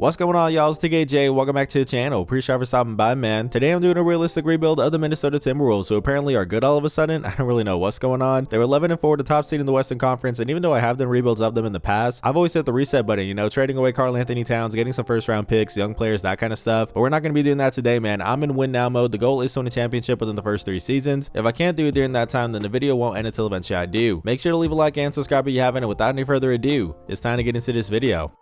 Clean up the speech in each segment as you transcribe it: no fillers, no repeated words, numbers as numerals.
What's going on, y'all? It's TKJ. Welcome back to the channel. Appreciate you for stopping by, man. Today I'm doing a realistic rebuild of the Minnesota Timberwolves, who apparently are good all of a sudden. I don't really know what's going on. They were 11-4, the top seed in the Western Conference, and even though I have done rebuilds of them in the past, I've always hit the reset button, you know, trading away Karl-Anthony Towns, getting some first round picks, young players, that kind of stuff. But we're not going to be doing that today, man. I'm in win now mode. The goal is to win a championship within the first 3 seasons. If I can't do it during that time, then the video won't end until eventually I do. Make sure to leave a like and subscribe if you haven't, and without any further ado, it's time to get into this video.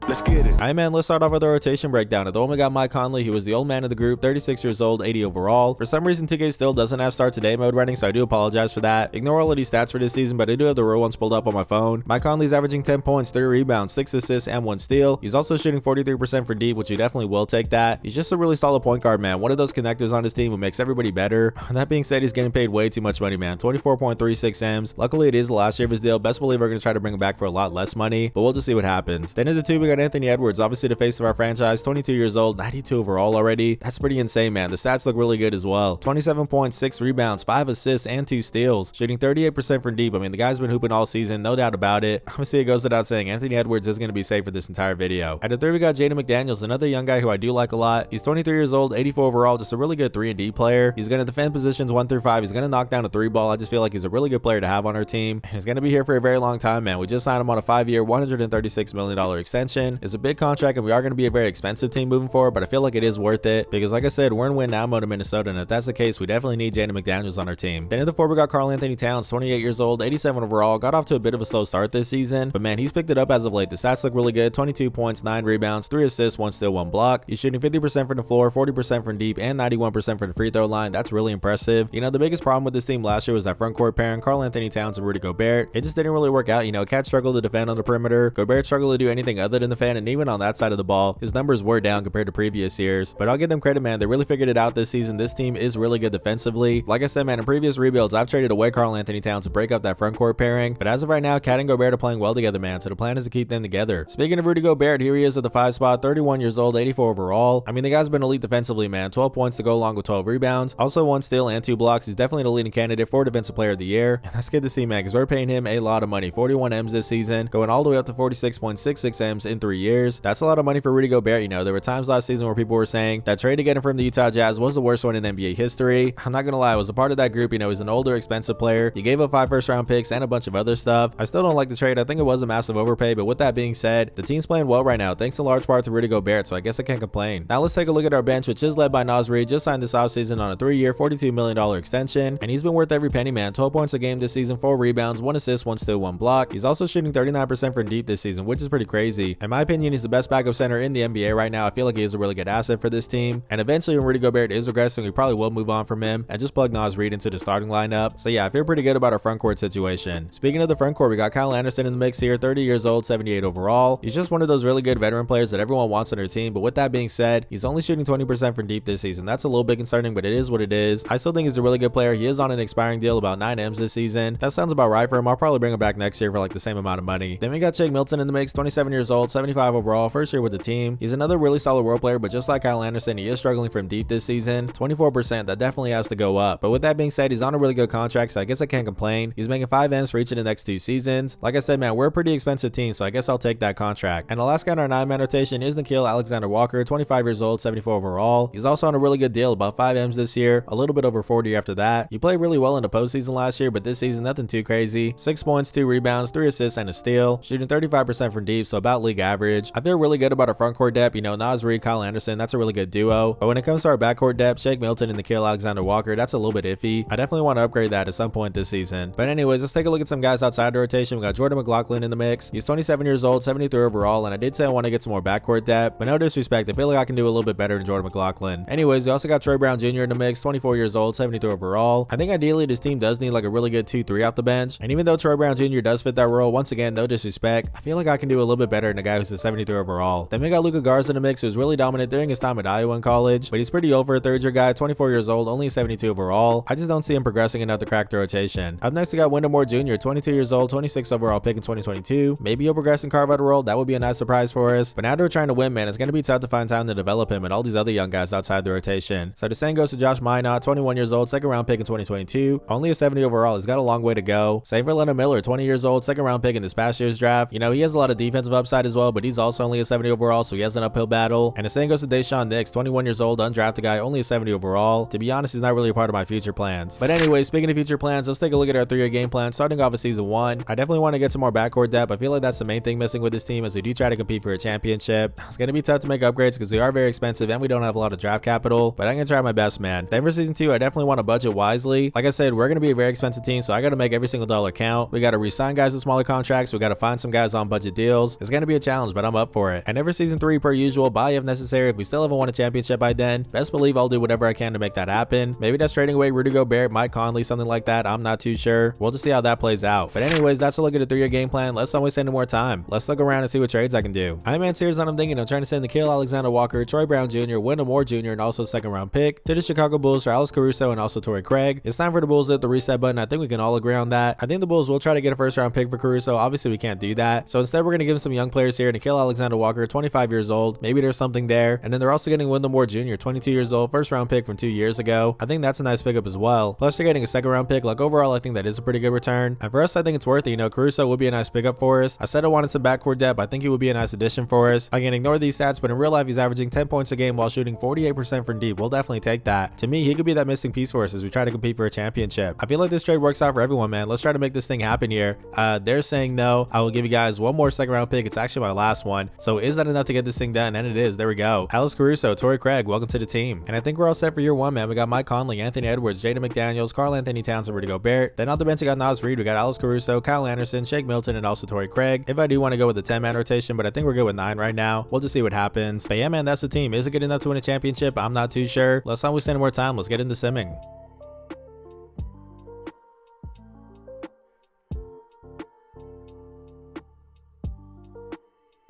Let's get it. Alright, man, let's start off with the rotation breakdown. At the moment, we got Mike Conley, who was the old man of the group, 36 years old, 80 overall. For some reason, TK still doesn't have start today mode running, so I do apologize for that. Ignore all of these stats for this season, but I do have the real ones pulled up on my phone. Mike Conley's averaging 10 points, 3 rebounds, 6 assists, and 1 steal. He's also shooting 43% from deep, which you definitely will take that. He's just a really solid point guard, man. One of those connectors on his team who makes everybody better. That being said, he's getting paid way too much money, man. 24.36 M's. Luckily, it is the last year of his deal. Best believe we're going to try to bring him back for a lot less money, but we'll just see what happens. Then at the 2, we got Anthony Edwards, obviously the face of our franchise, 22 years old, 92 overall already. That's pretty insane, man. The stats look really good as well. 27 points, 6 rebounds, 5 assists, and 2 steals. Shooting 38% from deep. I mean, the guy's been hooping all season, no doubt about it. Obviously, it goes without saying, Anthony Edwards is going to be safe for this entire video. At the 3, we got Jaden McDaniels, another young guy who I do like a lot. He's 23 years old, 84 overall, just a really good 3 and D player. He's going to defend positions 1 through 5. He's going to knock down a 3 ball. I just feel like he's a really good player to have on our team. And he's going to be here for a very long time, man. We just signed him on a 5-year, $136 million extension. It's a big contract, and we are going to be a very expensive team moving forward, but I feel like it is worth it because, like I said, we're in win now mode in Minnesota, and if that's the case, we definitely need Jaden McDaniels on our team. Then at the 4, we got Karl-Anthony Towns, 28 years old, 87 overall. Got off to a bit of a slow start this season, but man, he's picked it up as of late. The stats look really good. 22 points, 9 rebounds, 3 assists, 1 steal, 1 block. He's shooting 50% from the floor, 40% from deep, and 91% from the free throw line. That's really impressive. You know, the biggest problem with this team last year was that front court pairing, Karl-Anthony Towns and Rudy Gobert. It just didn't really work out. You know, Cat struggled to defend on the perimeter. Gobert struggled to do anything other than defend, and even on that side of the ball, his numbers were down compared to previous years, but I'll give them credit, man. They really figured it out this season. This team is really good defensively. Like I said, man, in previous rebuilds, I've traded away Karl-Anthony Towns to break up that front court pairing, but as of right now, Cat and Gobert are playing well together, man, so the plan is to keep them together. Speaking of Rudy Gobert, here he is at the 5 spot, 31 years old, 84 overall. I mean, the guy's been elite defensively, man. 12 points to go along with 12 rebounds, also 1 steal and 2 blocks. He's definitely the leading candidate for defensive player of the year, and that's good to see, man, because we're paying him a lot of money. 41 M's this season, going all the way up to 46.66 M's in 3 years. That's a lot of money for Rudy Gobert. You know, there were times last season where people were saying that trade to get him from the Utah Jazz was the worst one in NBA history. I'm not gonna lie, I was a part of that group. You know, he's an older, expensive player. He gave up 5 first round picks and a bunch of other stuff. I still don't like the trade. I think it was a massive overpay, but with that being said, the team's playing well right now, thanks in large part to Rudy Gobert, so I guess I can't complain. Now let's take a look at our bench, which is led by Naz Reid. Just signed this offseason on a 3-year, $42 million extension, and he's been worth every penny, man. 12 points a game this season, 4 rebounds, 1 assist, 1 steal, 1 block. He's also shooting 39% from deep this season, which is pretty crazy. In my opinion, he's the best backup center in the NBA right now. I feel like he is a really good asset for this team, and eventually when Rudy Gobert is regressing, we probably will move on from him and just plug Naz Reid into the starting lineup. So yeah, I feel pretty good about our front court situation. Speaking of the front court, we got Kyle Anderson in the mix here, 30 years old, 78 overall. He's just one of those really good veteran players that everyone wants on their team, but with that being said, he's only shooting 20% from deep this season. That's a little bit concerning, but it is what it is. I still think he's a really good player. He is on an expiring deal, about 9 M's this season. That sounds about right for him. I'll probably bring him back next year for like the same amount of money. Then we got Shake Milton in the mix, 27 years old, 75 overall, first year with the team. He's another really solid role player, but just like Kyle Anderson, he is struggling from deep this season. 24%, that definitely has to go up. But with that being said, he's on a really good contract, so I guess I can't complain. He's making 5 M's for each of the next 2 seasons. Like I said, man, we're a pretty expensive team, so I guess I'll take that contract. And the last guy in our 9-man rotation is Nickeil Alexander-Walker, 25 years old, 74 overall. He's also on a really good deal, about 5 M's this year, a little bit over 40 after that. He played really well in the postseason last year, but this season, nothing too crazy. 6 points, 2 rebounds, 3 assists, and a steal. Shooting 35% from deep, so about league average. I feel really good about our front court depth. You know, Naz Reid, Kyle Anderson, that's a really good duo. But when it comes to our backcourt depth, Shake Milton and Nickeil Alexander-Walker, that's a little bit iffy. I definitely want to upgrade that at some point this season. But anyways, let's take a look at some guys outside the rotation. We got Jordan McLaughlin in the mix. He's 27 years old, 73 overall, and I did say I want to get some more backcourt depth, but no disrespect, I feel like I can do a little bit better than Jordan McLaughlin. Anyways, we also got Troy Brown Jr. in the mix, 24 years old, 73 overall. I think ideally this team does need like a really good 2-3 off the bench, and even though Troy Brown Jr. does fit that role, once again, no disrespect, I feel like I can do a little bit better than a guy who's a 73 overall. Then we got Luka Garza in the mix, who's really dominant during his time at Iowa in college, but he's pretty old for a 3rd-year guy, 24 years old, only 72 overall. I just don't see him progressing enough to crack the rotation. Up next, we got Wendell Moore Jr., 22 years old, 26 overall pick in 2022. Maybe he'll progress and carve out a role. That would be a nice surprise for us. But now that we're trying to win, man, it's going to be tough to find time to develop him and all these other young guys outside the rotation. So the same goes to Josh Minot, 21 years old, 2nd round pick in 2022. Only a 70 overall. He's got a long way to go. Same for Leonard Miller, 20 years old, 2nd round pick in this past year's draft. You know, he has a lot of defensive upside as well, but he's also only a 70 overall, so he has an uphill battle. And the same goes to Deshaun Nix, 21 years old, undrafted guy, only a 70 overall. To be honest, he's not really a part of my future plans. But anyway, speaking of future plans, let's take a look at our 3-year game plan. Starting off with season 1, I definitely want to get some more backcourt depth. I feel like that's the main thing missing with this team as we do try to compete for a championship. It's going to be tough to make upgrades because we are very expensive and we don't have a lot of draft capital, but I'm going to try my best, man. Then for season 2, I definitely want to budget wisely. Like I said, we're going to be a very expensive team, so I got to make every single dollar count. We got to re-sign guys with smaller contracts. We got to find some guys on budget deals. It's going to be a challenge, but I'm up for it. And then for season 3, per usual, buy if necessary. If we still haven't won a championship by then, best believe I'll do whatever I can to make that happen. Maybe that's trading away Rudy Gobert, Mike Conley, something like that. I'm not too sure. We'll just see how that plays out. But anyways, that's a look at the 3-year game plan. Let's not waste any more time. Let's look around and see what trades I can do. I'm here's what I'm thinking. I'm trying to send Nickeil Alexander-Walker, Troy Brown Jr., Wendell Moore Jr., and also a 2nd round pick to the Chicago Bulls for Alex Caruso and also Torrey Craig. It's time for the Bulls to hit the reset button. I think we can all agree on that. I think the Bulls will try to get a 1st round pick for Caruso. Obviously, we can't do that. So instead, we're going to give him some young players here. Nickeil Alexander-Walker, 25 years old. Maybe there's something there. And then they're also getting Wendell Moore Jr., 22 years old, 1st round pick from 2 years ago. I think that's a nice pickup as well. Plus, they're getting a 2nd round pick. Like overall, I think that is a pretty good return. And for us, I think it's worth it. You know, Caruso would be a nice pickup for us. I said I wanted some backcourt depth. I think he would be a nice addition for us. I can ignore these stats, but in real life, he's averaging 10 points a game while shooting 48% from deep. We'll definitely take that. To me, he could be that missing piece for us as we try to compete for a championship. I feel like this trade works out for everyone, man. Let's try to make this thing happen here. They're saying no. I will give you guys one more 2nd round pick. It's actually my last one. So is that enough to get this thing done? And it is. There we go. Alex Caruso, Torrey Craig, welcome to the team. And I think we're all set for year 1, man. We got Mike Conley, Anthony Edwards, Jaden McDaniels, Karl Anthony Towns, and Rudy Gobert. Then off the bench, we got Naz Reid. We got Alex Caruso, Kyle Anderson, Shake Milton, and also Torrey Craig. If I do want to go with the 10-man rotation, but I think we're good with 9 right now. We'll just see what happens. But yeah, man, that's the team. Is it good enough to win a championship? I'm not too sure. Let's not waste any more time. Let's get into simming.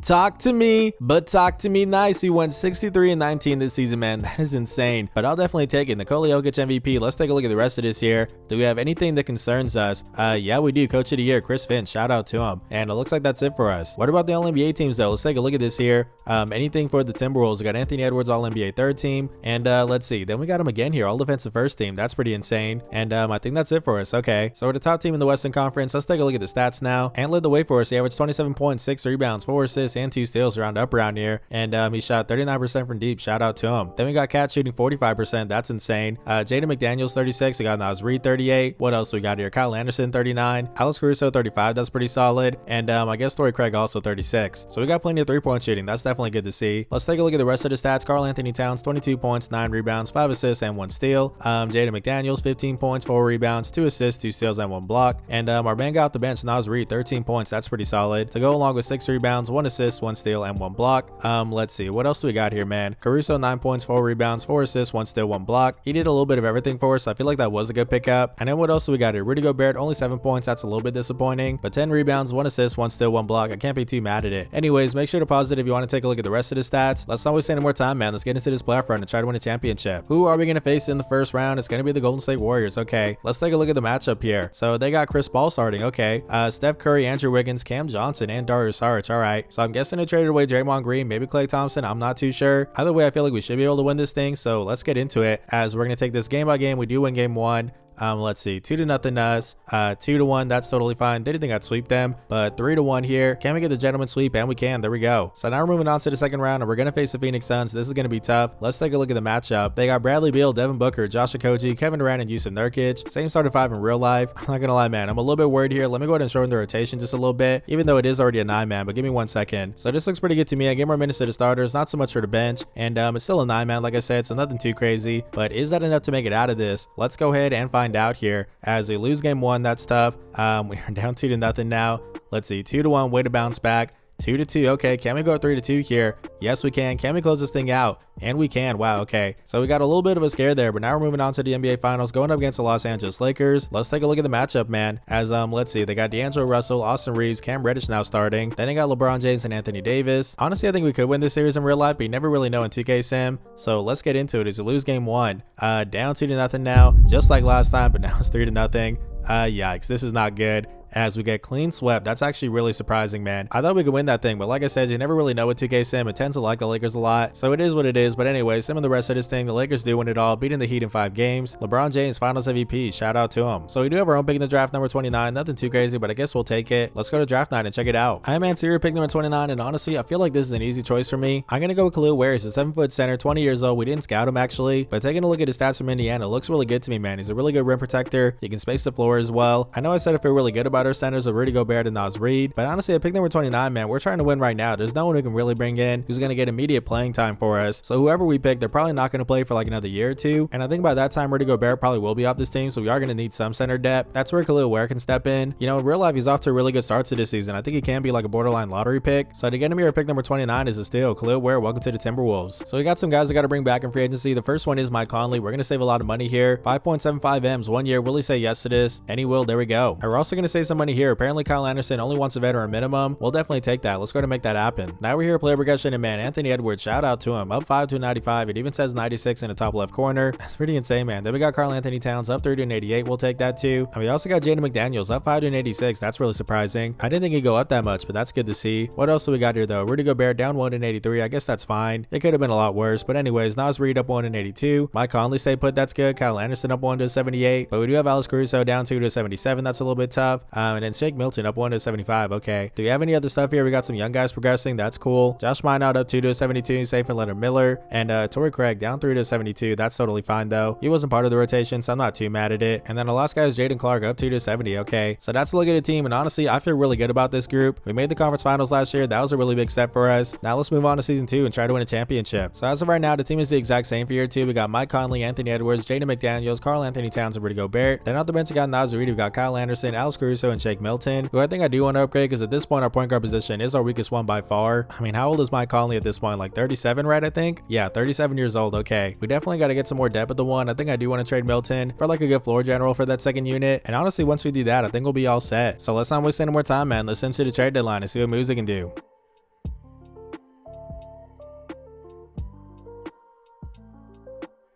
Talk to me, but talk to me nice. We went 63-19 this season, man. That is insane, but I'll definitely take it. Nikola Jokic MVP. Let's take a look at the rest of this year. Do we have anything that concerns us? Yeah, we do. Coach of the year, Chris Finch. Shout out to him. And it looks like that's it for us. What about the All-NBA teams, though? Let's take a look at this here. Anything for the Timberwolves? We got Anthony Edwards, All-NBA 3rd team. And let's see. Then we got him again here, All-Defensive 1st team. That's pretty insane. And I think that's it for us. Okay, so we're the top team in the Western Conference. Let's take a look at the stats now. And led the way for us. He averaged 27 points, 6 rebounds, 4 assists, and 2 steals around here. And he shot 39% from deep. Shout out to him. Then we got Cat shooting 45%. That's insane. Jaden McDaniels 36. We got Naz Reid 38. What else we got here? Kyle Anderson 39. Alex Caruso 35. That's pretty solid. And I guess Torrey Craig also 36. So we got plenty of 3-point shooting. That's definitely good to see. Let's take a look at the rest of the stats. Karl Anthony Towns 22 points, 9 rebounds, 5 assists, and 1 steal. Jaden McDaniels 15 points, 4 rebounds, 2 assists, 2 steals, and 1 block. And our man got off the bench, Naz Reid 13 points. That's pretty solid. To go along with 6 rebounds, 1 assist, 1 steal, and 1 block. Let's see. What else do we got here, man? Caruso 9 points, 4 rebounds, 4 assists, 1 steal, 1 block. He did a little bit of everything for us. So I feel like that was a good pickup. And then what else do we got here? Rudy Gobert only 7 points. That's a little bit disappointing, but 10 rebounds, 1 assist, 1 steal, 1 block. I can't be too mad at it. Anyways, make sure to pause it if you want to take a look at the rest of the stats. Let's not waste any more time, man. Let's get into this playoff run and try to win a championship. Who are we going to face in the first round? It's going to be the Golden State Warriors. Okay, let's take a look at the matchup here. So they got Chris Paul starting. Okay, Steph Curry, Andrew Wiggins, Cam Johnson, and Darius Saric. All right, so I'm guessing they traded away Draymond Green, maybe Klay Thompson. I'm not too sure. Either way, I feel like we should be able to win this thing. So let's get into it as we're going to take this game by game. We do win game 1. Let's see, 2-0 us, 2-1. That's totally fine. Didn't think I'd sweep them, but 3-1 here. Can we get the gentleman sweep? And we can. There we go. So now we're moving on to the second round, and we're gonna face the Phoenix Suns. This is gonna be tough. Let's take a look at the matchup. They got Bradley Beal, Devin Booker, Josh Okogie, Kevin Durant, and Yusuf Nurkic. Same starting 5 in real life. I'm not gonna lie, man. I'm a little bit worried here. Let me go ahead and shorten the rotation just a little bit, even though it is already a 9-man. But give me 1 second. So this looks pretty good to me. I get more minutes to the starters, not so much for the bench, and it's still a 9-man, like I said, so nothing too crazy. But is that enough to make it out of this? Let's go ahead and find out here. As we lose game 1, that's tough. We are down 2-0 now. Let's see, 2-1, way to bounce back. 2-2. Okay, can we go 3-2 here? Yes, we can. Can we close this thing out? And we can. Wow, okay. So we got a little bit of a scare there, but now we're moving on to the NBA Finals, going up against the Los Angeles Lakers. Let's take a look at the matchup, man. As let's see, they got D'Angelo Russell, Austin Reeves, Cam Reddish now starting. Then they got LeBron James and Anthony Davis. Honestly, I think we could win this series in real life, but you never really know in 2K Sim. So let's get into it. As we lose game 1, down 2-0 now, just like last time, but now it's 3-0. Yikes, this is not good. as we get clean swept. That's actually really surprising, man. I thought we could win that thing, but like I said, you never really know with 2K Sim. It tends to like the Lakers a lot, so it is what it is. But anyway, some of the rest of this thing, the Lakers do win it all, beating the Heat in 5 games. LeBron James Finals MVP, shout out to him. So we do have our own pick in the draft, number 29. Nothing too crazy, but I guess we'll take it. Let's go to draft night and check it out. I'm Answer, pick number 29, and honestly, I feel like this is an easy choice for me. I'm gonna go with Khalil Ware. He's a 7-foot center, 20 years old. We didn't scout him actually, but taking a look at his stats from Indiana, it looks really good to me, man. He's a really good rim protector. He can space the floor as well. I know I said I feel really good about our centers with Rudy Gobert and Naz Reid, but honestly, at pick number 29, man, we're trying to win right now. There's no one who can really bring in who's gonna get immediate playing time for us. So whoever we pick, they're probably not gonna play for like another year or two. And I think by that time, Rudy Gobert probably will be off this team, so we are gonna need some center depth. That's where Khalil Ware can step in. You know, in real life, he's off to a really good start to this season. I think he can be like a borderline lottery pick. So to get him here at pick number 29 is a steal. Khalil Ware, welcome to the Timberwolves. So we got some guys we got to bring back in free agency. The first one is Mike Conley. We're gonna save a lot of money here. 5.75 M's, 1 year. Will he say yes to this? And he will. There we go. And we're also gonna save some money here. Apparently Kyle Anderson only wants a veteran minimum. We'll definitely take that. Let's go to make that happen. Now we're here, player progression, and man, Anthony Edwards, shout out to him. Up 5 to 95. It even says 96 in the top left corner. That's pretty insane, man. Then we got Karl Anthony Towns up 3 to 88. We'll take that too. And we also got Jaden McDaniels up 5 to 86. That's really surprising. I didn't think he'd go up that much, but that's good to see. What else do we got here though? Rudy Gobert down 1 to 83. I guess that's fine. It could have been a lot worse, but anyways, Naz Reid up 1 to 82. Mike Conley stay put. That's good. Kyle Anderson up 1 to 78. But we do have Alex Caruso down 2 to 77. That's a little bit tough. And then Shake Milton up 1 to 75. Okay. Do we have any other stuff here? We got some young guys progressing. That's cool. Josh Minot up 2 to 72. Safe and Leonard Miller. And Torrey Craig down 3 to 72. That's totally fine though. He wasn't part of the rotation, so I'm not too mad at it. And then the last guy is Jaden Clark up 2 to 70. Okay. So that's a look at the team. And honestly, I feel really good about this group. We made the conference finals last year. That was a really big step for us. Now let's move on to season 2 and try to win a championship. So as of right now, the team is the exact same for year 2. We got Mike Conley, Anthony Edwards, Jaden McDaniels, Karl Anthony Towns, and Rudy Gobert. Then off the bench, we got Naz Reid. We got Kyle Anderson, Alex Caruso, and Shake Milton, who I think I do want to upgrade because at this point, our point guard position is our weakest one by far. I mean, how old is Mike Conley at this point? Like 37, right? I think. Yeah, 37 years old. Okay. We definitely got to get some more depth at the one. I think I do want to trade Milton for like a good floor general for that second unit. And honestly, once we do that, I think we'll be all set. So let's not waste any more time, man. Let's into the trade deadline and see what moves we can do.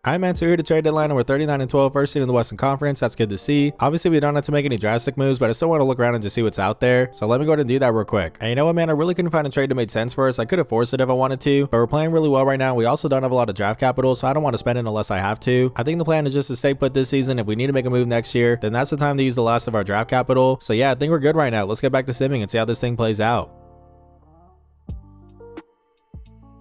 I'm Answer here to trade deadline, and we're 39 and 12, first seed in the Western Conference. That's good to see. Obviously, we don't have to make any drastic moves, but I still want to look around and just see what's out there. So let me go ahead and do that real quick. And you know what, man? I really couldn't find a trade that made sense for us. I could have forced it if I wanted to, but we're playing really well right now. We also don't have a lot of draft capital, so I don't want to spend it unless I have to. I think the plan is just to stay put this season. If we need to make a move next year, then that's the time to use the last of our draft capital. So yeah, I think we're good right now. Let's get back to simming and see how this thing plays out.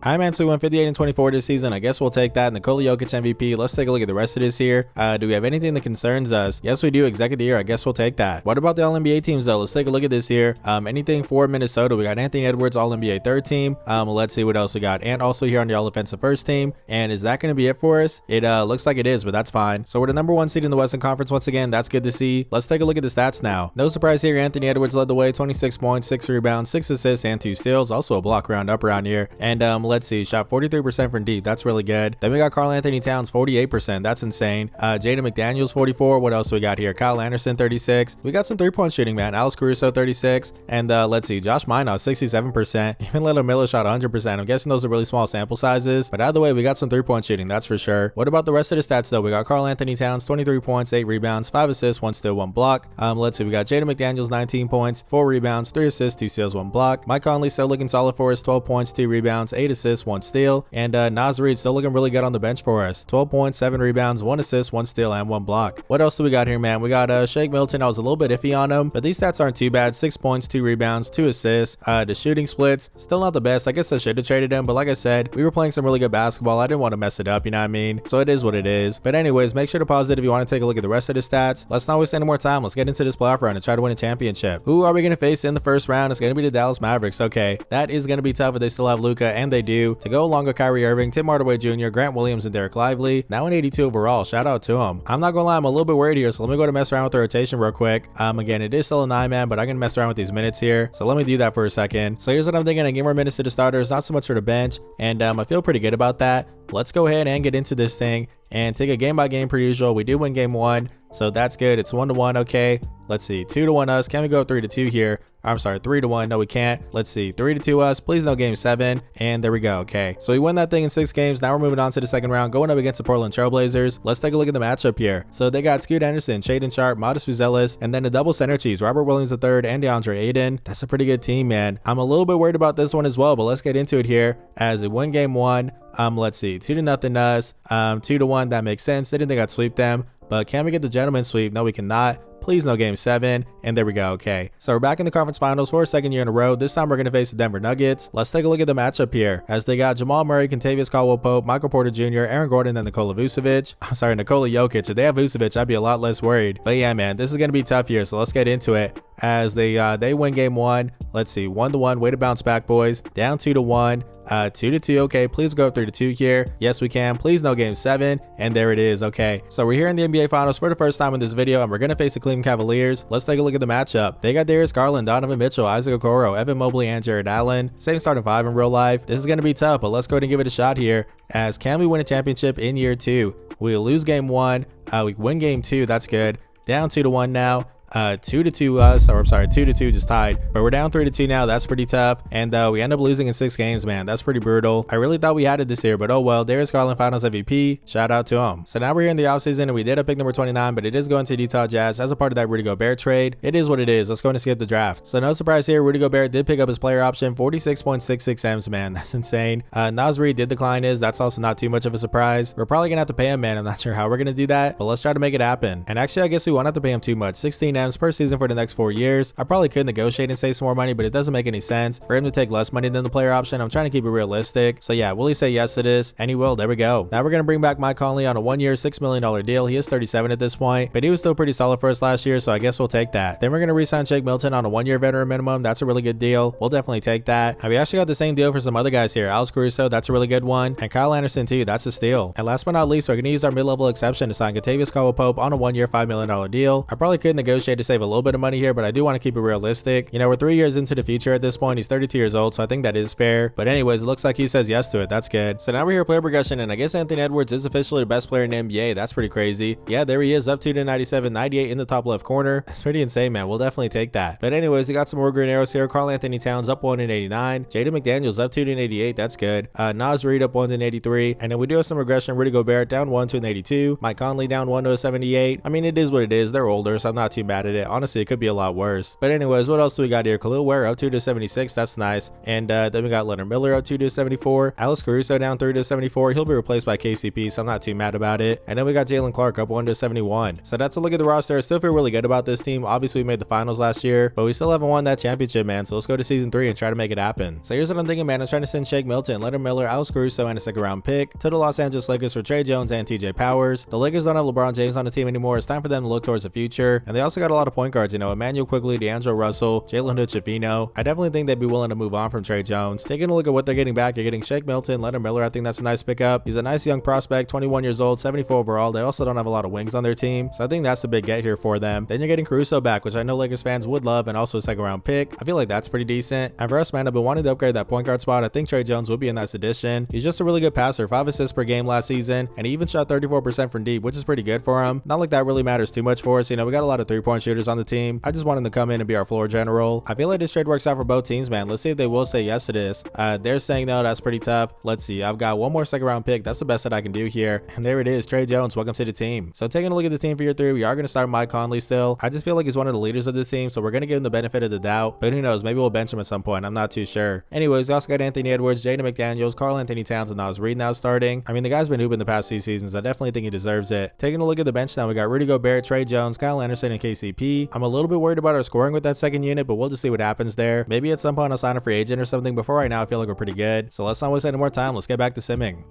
I'm Answer, 158 and 24 this season. I guess we'll take that. Nikola Jokic MVP. Let's take a look at the rest of this here. Do we have anything that concerns us? Yes, we do. Exec of the year. I guess we'll take that. What about the All-NBA teams though? Let's take a look at this here. Anything for Minnesota? We got Anthony Edwards, All-NBA third team. Let's see what else we got. And also here on the All-Offensive first team. And is that going to be it for us? It looks like it is, but that's fine. So we're the number 1 seed in the Western Conference once again. That's good to see. Let's take a look at the stats now. No surprise here. Anthony Edwards led the way. 26 points, 6 rebounds, 6 assists, and 2 steals. Also a block round up around here. And let's see. Shot 43% from deep. That's really good. Then we got Karl Anthony Towns, 48%. That's insane. Jaden McDaniels, 44. What else we got here? Kyle Anderson, 36. We got some 3-point shooting, man. Alex Caruso, 36. And let's see. Josh Minot, 67%. Even Leonard Miller shot 100%. I'm guessing those are really small sample sizes. But either way, we got some 3-point shooting. That's for sure. What about the rest of the stats, though? We got Karl Anthony Towns, 23 points, 8 rebounds, 5 assists, 1 steal, 1 block. Let's see. We got Jaden McDaniels, 19 points, 4 rebounds, 3 assists, 2 steals, 1 block. Mike Conley still looking solid for us. 12 points, 2 rebounds, 8 assists, 1 steal. And Naz Reid still looking really good on the bench for us. 12 points, 7 rebounds, 1 assist, 1 steal, and 1 block. What else do we got here, man? We got Shake Milton. I was a little bit iffy on him, but these stats aren't too bad. 6 points, 2 rebounds, 2 assists. The shooting splits, still not the best. I guess I should have traded him, but like I said, we were playing some really good basketball. I didn't want to mess it up, you know what I mean? So it is what it is. But anyways, make sure to pause it if you want to take a look at the rest of the stats. Let's not waste any more time. Let's get into this playoff round and try to win a championship. Who are we going to face in the first round? It's going to be the Dallas Mavericks. Okay, that is going to be tough if they still have Luka, and they do. To go along with Kyrie Irving, Tim Hardaway Jr., Grant Williams, and Derek Lively. Now an 82 overall. Shout out to him. I'm not gonna lie, I'm a little bit worried here, so let me go to mess around with the rotation real quick. Again, it is still a 9-man, but I'm gonna mess around with these minutes here. So let me do that for a second. So here's what I'm thinking. I give more minutes to the starters, not so much for the bench, and I feel pretty good about that. Let's go ahead and get into this thing and take a game by game per usual. We do win game 1, so that's good. It's 1-1. Okay, let's see. 2-1 us. Can we go 3-2 here? I'm sorry, 3-1. No, we can't. Let's see, 3-2 us. Please no game 7. And there we go. Okay, so we won that thing in 6 games. Now we're moving on to the second round, going up against the Portland Trailblazers. Let's take a look at the matchup here. So they got Scoot Anderson, Shaedon Sharpe, Modest Fuzelis, and then a double center cheese, Robert Williams III and DeAndre Ayton. That's a pretty good team, man. I'm a little bit worried about this one as well, but let's get into it here as we win game 1. Let's see, 2-0 us, 2-1. That makes sense. They didn't think I'd sweep them, but can we get the gentleman sweep? No, we cannot. Please no game 7. And there we go. Okay, so we're back in the conference finals for a second year in a row. This time we're going to face the Denver Nuggets. Let's take a look at the matchup here as they got Jamal Murray, Kentavious Caldwell-Pope, Michael Porter Jr., Aaron Gordon, and Nikola Vucevic. I'm sorry, Nikola Jokic. If they have Vucevic, I'd be a lot less worried. But yeah, man, this is going to be tough here. So let's get into it as they win game 1. Let's see, 1-1. Way to bounce back, boys. Down 2-1. 2-2. Okay, please go 3-2 here. Yes, we can. Please no game 7. And there it is. Okay, so we're here in the NBA Finals for the first time in this video, and we're gonna face the Cleveland Cavaliers. Let's take a look at the matchup. They got Darius Garland, Donovan Mitchell, Isaac Okoro, Evan Mobley, and Jared Allen. Same starting 5 in real life. This is gonna be tough, but let's go ahead and give it a shot here. As can we win a championship in year 2? We lose game 1. We win game 2. That's good. Down 2-1 now. 2-2 us, or I'm sorry, 2-2, just tied, but we're down 3-2 now. That's pretty tough, and we end up losing in 6 games, man. That's pretty brutal. I really thought we had it this year, but oh well. Darius Garland Finals MVP, shout out to him. So now we're here in the offseason, and we did a pick number 29, but it is going to Utah Jazz as a part of that Rudy Gobert trade. It is what it is. Let's go and skip the draft. So no surprise here, Rudy Gobert did pick up his player option, 46.66 M's, man. That's insane. Naz Reid did decline his. That's also not too much of a surprise. We're probably gonna have to pay him, man. I'm not sure how we're gonna do that, but let's try to make it happen. And actually, I guess we won't have to pay him too much. 16 M's per season for the next 4 years. I probably could negotiate and save some more money, but it doesn't make any sense for him to take less money than the player option. I'm trying to keep it realistic. So yeah, will he say yes to this? And he will. There we go. Now we're going to bring back Mike Conley on a 1-year, $6 million deal. He is 37 at this point, but he was still pretty solid for us last year, so I guess we'll take that. Then we're going to re-sign Shake Milton on a 1-year veteran minimum. That's a really good deal. We'll definitely take that. And we actually got the same deal for some other guys here. Alex Caruso, that's a really good one. And Kyle Anderson too. That's a steal. And last but not least, we're going to use our mid-level exception to sign Kentavious Caldwell-Pope on a 1-year, $5 million deal. I probably could negotiate to save a little bit of money here, but I do want to keep it realistic. You know, we're 3 years into the future at this point. He's 32 years old, so I think that is fair. But anyways, it looks like he says yes to it. That's good. So now we're here player progression, and I guess Anthony Edwards is officially the best player in the NBA. That's pretty crazy. Yeah, there he is, up 2-97, 98 in the top left corner. That's pretty insane, man. We'll definitely take that. But anyways, we got some more green arrows here. Karl Anthony Towns up 1-89. Jaden McDaniels up 2-88. That's good. Naz Reid up 1-83. And then we do have some regression. Rudy Gobert down 1-82. Mike Conley down 1-78. I mean, it is what it is. They're older, so I'm not too mad at it. Honestly, it could be a lot worse. But anyways, what else do we got here? Khalil Ware up 2-76. That's nice. And then we got Leonard Miller up 2-74. Alex Caruso down 3-74. He'll be replaced by KCP, so I'm not too mad about it. And then we got Jalen Clark up 1-71. So that's a look at the roster. I still feel really good about this team. Obviously, we made the finals last year, but we still haven't won that championship, man. So let's go to season 3 and try to make it happen. So here's what I'm thinking, man. I'm trying to send Shake Milton, Leonard Miller, Alex Caruso, and a 2nd round pick to the Los Angeles Lakers for Trey Jones and TJ Powers. The Lakers don't have LeBron James on the team anymore. It's time for them to look towards the future. And they also got a lot of point guards, you know, Emmanuel Quigley, D'Angelo Russell, Jalen Hood-Schifino. I definitely think they'd be willing to move on from Trey Jones. Taking a look at what they're getting back, you're getting Shake Milton, Leonard Miller. I think that's a nice pickup. He's a nice young prospect, 21 years old, 74 overall. They also don't have a lot of wings on their team, so I think that's a big get here for them. Then you're getting Caruso back, which I know Lakers fans would love, and also a 2nd round pick. I feel like that's pretty decent. And for us, man, I've been wanting to upgrade that point guard spot. I think Trey Jones would be a nice addition. He's just a really good passer, 5 assists per game last season, and he even shot 34% from deep, which is pretty good for him. Not like that really matters too much for us. You know, we got a lot of 3-point shooters on the team. I just want him to come in and be our floor general. I feel like this trade works out for both teams, man. Let's see if they will say yes to this. They're saying no. That's pretty tough. Let's see. I've got one more 2nd round pick. That's the best that I can do here. And there it is. Trey Jones, welcome to the team. So taking a look at the team for year 3, we are going to start Mike Conley still. I just feel like he's one of the leaders of this team, so we're going to give him the benefit of the doubt. But who knows? Maybe we'll bench him at some point. I'm not too sure. Anyways, we also got Anthony Edwards, Jaden McDaniels, Karl Anthony Towns, and Naz Reid now starting. I mean, the guy's been hooping the past few seasons. I definitely think he deserves it. Taking a look at the bench now, we got Rudy Gobert, Trey Jones, Kyle Anderson, and KCP. I'm a little bit worried about our scoring with that 2nd unit, but we'll just see what happens there. Maybe at some point I'll sign a free agent or something, but for right now I feel like we're pretty good. So let's not waste any more time. Let's get back to simming.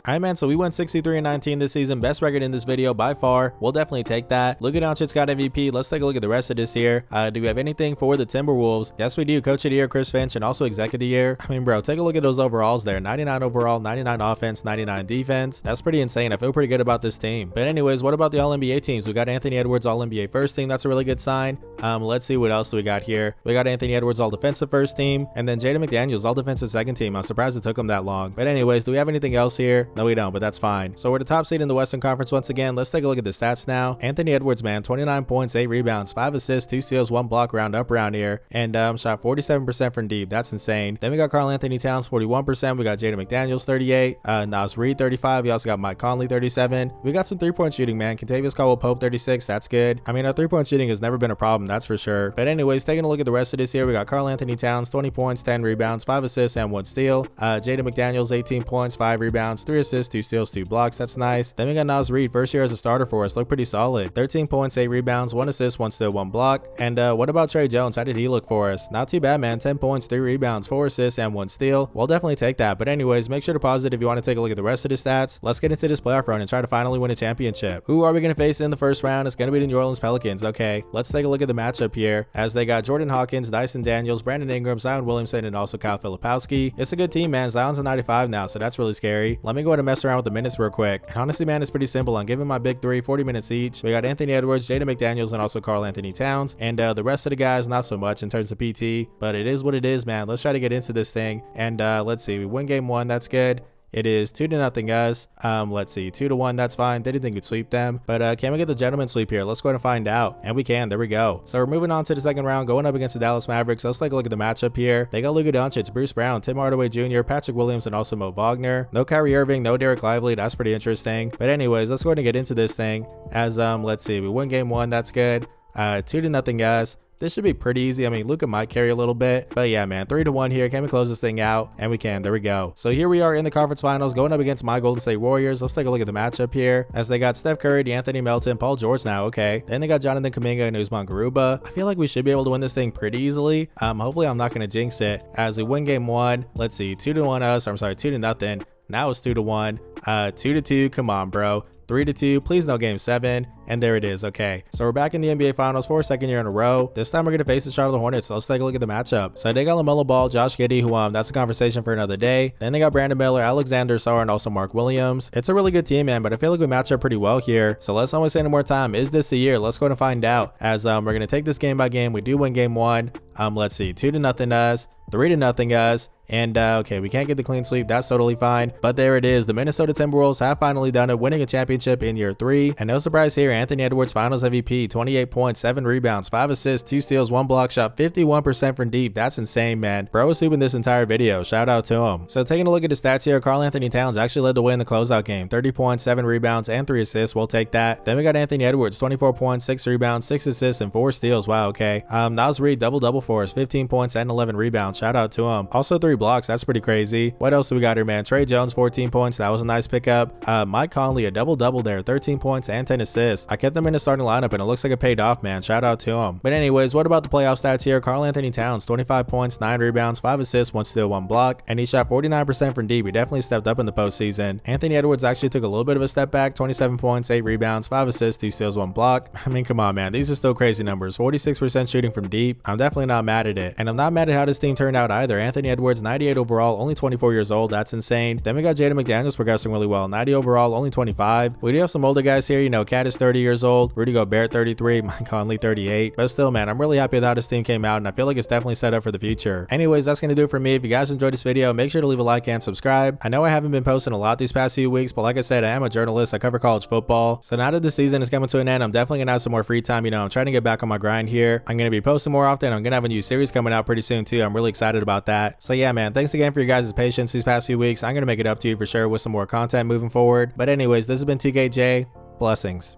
Alright, man, so we went 63-19 this season. Best record in this video by far. We'll definitely take that. Luka Doncic got MVP. Let's take a look at the rest of this year. Do we have anything for the Timberwolves? Yes, we do. Coach of the year, Chris Finch, and also exec of the year. I mean, bro, take a look at those overalls there. 99 overall, 99 offense, 99 defense. That's pretty insane. I feel pretty good about this team. But anyways, what about the All-NBA teams? We got Anthony Edwards, All-NBA first team. That's a really good sign. Let's see what else do we got here. We got Anthony Edwards all defensive first team, and then Jaden McDaniels all defensive second team. I'm surprised it took him that long. But anyways, do we have anything else here? No, we don't, but that's fine. So we're the top seed in the Western Conference once again. Let's take a look at the stats now. Anthony Edwards, man, 29 points, 8 rebounds, 5 assists, 2 steals, 1 block, round up around here, and shot 47% from deep. That's insane. Then we got Karl Anthony Towns, 41%. We got Jaden McDaniels, 38. Nas Reed, 35. We also got Mike Conley, 37. We got some three-point shooting, man. Kentavious Caldwell-Pope, 36. That's good. I mean, our three-point shooting has never been a problem, that's for sure. But anyways, taking a look at the rest of this here, we got Karl Anthony Towns, 20 points, 10 rebounds, 5 assists, and 1 steal. Jaden McDaniels, 18 points, 5 rebounds, 3 assists, 2 steals, 2 blocks. That's nice. Then we got Nas Reed, first year as a starter for us. Looked pretty solid. 13 points, 8 rebounds, 1 assist, 1 steal, 1 block. And what about Trey Jones? How did he look for us? Not too bad, man. 10 points, 3 rebounds, 4 assists, and 1 steal. We'll definitely take that. But anyways, make sure to pause it if you want to take a look at the rest of the stats. Let's get into this playoff run and try to finally win a championship. Who are we going to face in the first round? It's going to be the New Orleans Pelicans. Okay, let's take a look at the matchup here, as they got Jordan Hawkins, Dyson Daniels, Brandon Ingram, Zion Williamson, and also Kyle Filipowski. It's a good team, man. Zion's a 95 now, so that's really scary. Let me go ahead and mess around with the minutes real quick. And honestly, man, it's pretty simple. I'm giving my big three 40 minutes each. We got Anthony Edwards, Jaden McDaniels, and also Karl Anthony Towns. And the rest of the guys, not so much in terms of PT, but it is what it is, man. Let's try to get into this thing. And let's see, we win game 1. That's good. It is 2-0 us. Let's see, 2-1. That's fine. Didn't think we'd sweep them, but can we get the gentleman sweep here? Let's go ahead and find out. And we can. There we go. So we're moving on to the second round, going up against the Dallas Mavericks. Let's take a look at the matchup here. They got Luka Doncic, Bruce Brown, Tim Hardaway Jr., Patrick Williams, and also Mo Wagner. No Kyrie Irving, no Derek Lively. That's pretty interesting. But anyways, let's go ahead and get into this thing. As let's see, we win game 1. That's good. 2-0 us. This should be pretty easy. I mean, Luka might carry a little bit, but yeah, man, 3-1 here. Can we close this thing out? And we can. There we go. So here we are in the conference finals, going up against my Golden State Warriors. Let's take a look at the matchup here, as they got Steph Curry, Anthony Melton, Paul George now. Okay. Then they got Jonathan Kuminga and Usman Garuba. I feel like we should be able to win this thing pretty easily. Hopefully I'm not going to jinx it, as we win game 1. Let's see, 2-1 us. I'm sorry, 2-0. Now it's 2-1. 2-2. Come on, bro. 3-2. Please no game 7. And there it is. Okay, so we're back in the NBA Finals for a second year in a row. This time we're going to face the Charlotte Hornets. So let's take a look at the matchup. So they got LaMelo Ball, Josh Giddey, who that's a conversation for another day. Then they got Brandon Miller, Alexander Sarr, and also Mark Williams. It's a really good team, man, but I feel like we match up pretty well here. So let's not waste any more time. Is this the year? Let's go and find out, as we're going to take this game by game. We do win game 1. Let's see, 2-0 us, 3-0 us. And okay, we can't get the clean sweep. That's totally fine. But there it is. The Minnesota Timberwolves have finally done it, winning a championship in year 3. And no surprise here, Anthony Edwards, Finals MVP, 28 points, 7 rebounds, 5 assists, 2 steals, 1 block, shot 51% from deep. That's insane, man. Bro was hooping this entire video. Shout out to him. So taking a look at his stats here, Karl Anthony Towns actually led the way in the closeout game. 30 points, 7 rebounds, and 3 assists. We'll take that. Then we got Anthony Edwards, 24 points, 6 rebounds, 6 assists, and 4 steals. Wow, okay. Nas Reed, double-double for us, 15 points and 11 rebounds. Shout out to him. Also 3 blocks. That's pretty crazy. What else do we got here, man? Trey Jones, 14 points. That was a nice pickup. Mike Conley, a double-double there, 13 points and 10 assists. I kept them in the starting lineup, and it looks like it paid off, man. Shout out to him. But anyways, what about the playoff stats here? Karl Anthony Towns, 25 points, 9 rebounds, 5 assists, 1 steal, 1 block, and he shot 49% from deep. He definitely stepped up in the postseason. Anthony Edwards actually took a little bit of a step back, 27 points, 8 rebounds, 5 assists, 2 steals, 1 block. I mean, come on, man. These are still crazy numbers. 46% shooting from deep. I'm definitely not mad at it. And I'm not mad at how this team turned out either. Anthony Edwards, 98 overall, only 24 years old. That's insane. Then we got Jaden McDaniels progressing really well, 90 overall, only 25. We do have some older guys here. You know, Cat is 30 years old, Rudy Gobert 33, Mike Conley 38. But still, man, I'm really happy with how this team came out, and I feel like it's definitely set up for the future. Anyways, that's gonna do it for me. If you guys enjoyed this video, make sure to leave a like and subscribe. I know I haven't been posting a lot these past few weeks, but like I said, I am a journalist. I cover college football. So now that the season is coming to an end, I'm definitely gonna have some more free time. You know, I'm trying to get back on my grind here. I'm gonna be posting more often. I'm gonna have a new series coming out pretty soon too. I'm really excited about that. So yeah, man, thanks again for your guys' patience these past few weeks. I'm gonna make it up to you for sure with some more content moving forward. But anyways, this has been 2KJ. Blessings.